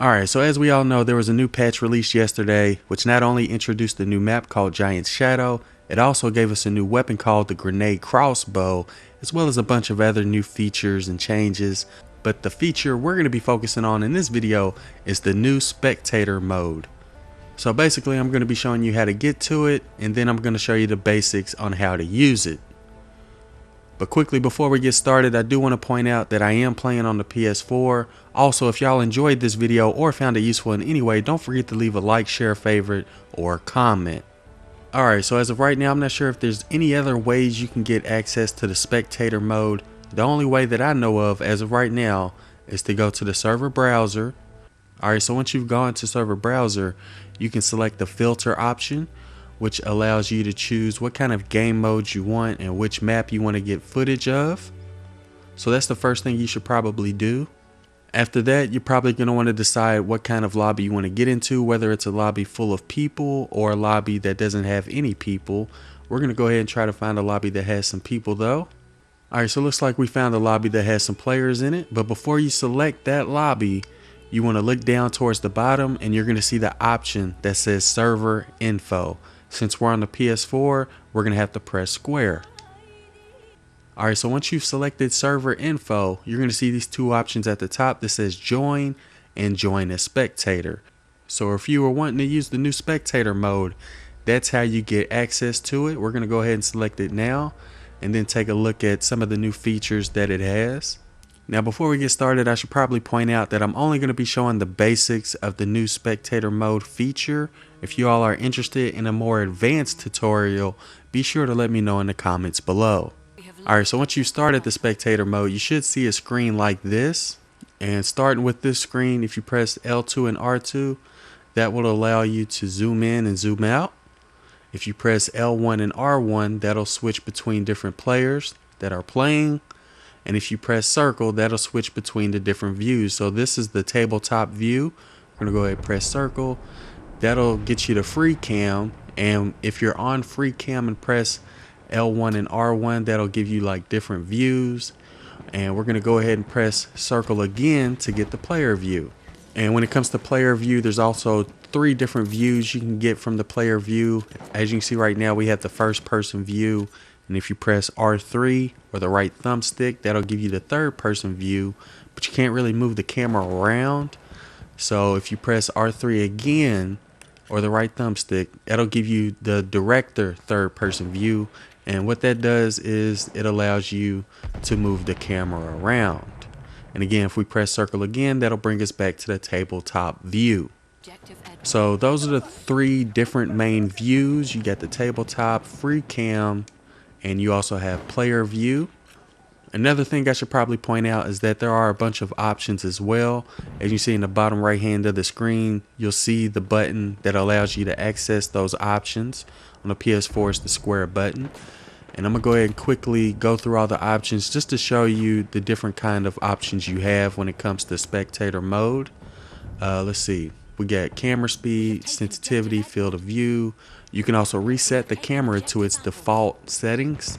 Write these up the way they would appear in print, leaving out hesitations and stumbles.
Alright, so as we all know, there was a new patch released yesterday, which not only introduced a new map called Giant Shadow, it also gave us a new weapon called the Grenade Crossbow, as well as a bunch of other new features and changes. But the feature we're going to be focusing on in this video is the new Spectator mode. So basically I'm going to be showing you how to get to it, and then I'm going to show you the basics on how to use it. But quickly before we get started, I do want to point out that I am playing on the PS4. Also, if y'all enjoyed this video or found it useful in any way, don't forget to leave a like, share, favorite, or comment. Alright, so as of right now, I'm not sure if there's any other ways you can get access to the Spectator mode. The only way that I know of as of right now is to go to the server browser. Alright, so once you've gone to server browser, you can select the filter option, which allows you to choose what kind of game modes you want and which map you want to get footage of. So that's the first thing you should probably do. After that, you're probably going to want to decide what kind of lobby you want to get into, whether it's a lobby full of people or a lobby that doesn't have any people. We're going to go ahead and try to find a lobby that has some people though. Alright, so it looks like we found a lobby that has some players in it, but before you select that lobby, you want to look down towards the bottom and you're going to see the option that says server info. Since we're on the PS4, we're going to have to press square. Alright, so once you've selected server info, you're going to see these two options at the top that says join and join as spectator. So if you were wanting to use the new spectator mode, that's how you get access to it. We're going to go ahead and select it now and then take a look at some of the new features that it has. Now before we get started, I should probably point out that I'm only going to be showing the basics of the new spectator mode feature. If you all are interested in a more advanced tutorial, be sure to let me know in the comments below. Alright, so once you started the spectator mode, you should see a screen like this. And starting with this screen, if you press L2 and R2, that will allow you to zoom in and zoom out. If you press L1 and R1, that'll switch between different players that are playing. And if you press circle, that'll switch between the different views. So this is the tabletop view. We're going to go ahead and press circle. That'll get you to free cam. And if you're on free cam and press L1 and R1, that'll give you like different views. And we're going to go ahead and press circle again to get the player view. And when it comes to player view, there's also 3 different views you can get from the player view. As you can see right now, we have the first person view. And if you press R3 or the right thumbstick, that'll give you the third person view, but you can't really move the camera around. So if you press R3 again or the right thumbstick, that'll give you the director third person view. And what that does is it allows you to move the camera around. And again, if we press circle again, that'll bring us back to the tabletop view. So those are the 3 different main views. You got the tabletop, free cam, and you also have player view. Another thing I should probably point out is that there are a bunch of options as well. As you see in the bottom right hand of the screen, you'll see the button that allows you to access those options. On the PS4, it's the square button. And I'm going to go ahead and quickly go through all the options just to show you the different kind of options you have when it comes to spectator mode. Let's see. We got camera speed, sensitivity, field of view. You can also reset the camera to its default settings.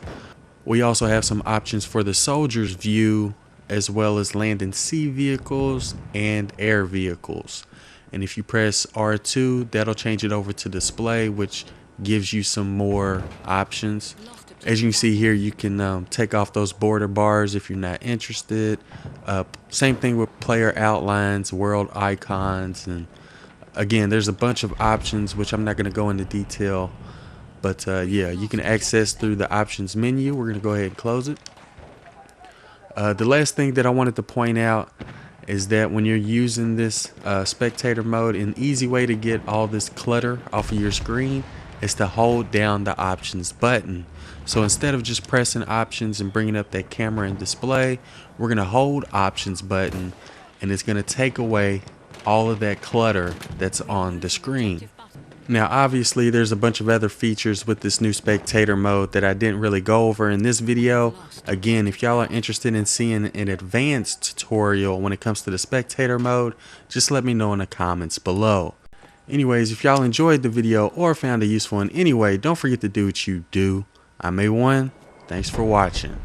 We also have some options for the soldier's view, as well as land and sea vehicles and air vehicles. And if you press R2, that'll change it over to display, which gives you some more options. As you can see here, you can take off those border bars if you're not interested. Same thing with player outlines, world icons, and again, there's a bunch of options which I'm not going to go into detail, but yeah, you can access through the options menu. We're going to go ahead and close it. The last thing that I wanted to point out is that when you're using this spectator mode, an easy way to get all this clutter off of your screen is to hold down the options button. So instead of just pressing options and bringing up that camera and display, we're going to hold options button, and it's going to take away all of that clutter that's on the screen. Now obviously there's a bunch of other features with this new spectator mode that I didn't really go over in this video. Again, if y'all are interested in seeing an advanced tutorial when it comes to the spectator mode, just let me know in the comments below. Anyways, if y'all enjoyed the video or found it useful in any way, don't forget to do what you do. I'm A1. Thanks for watching.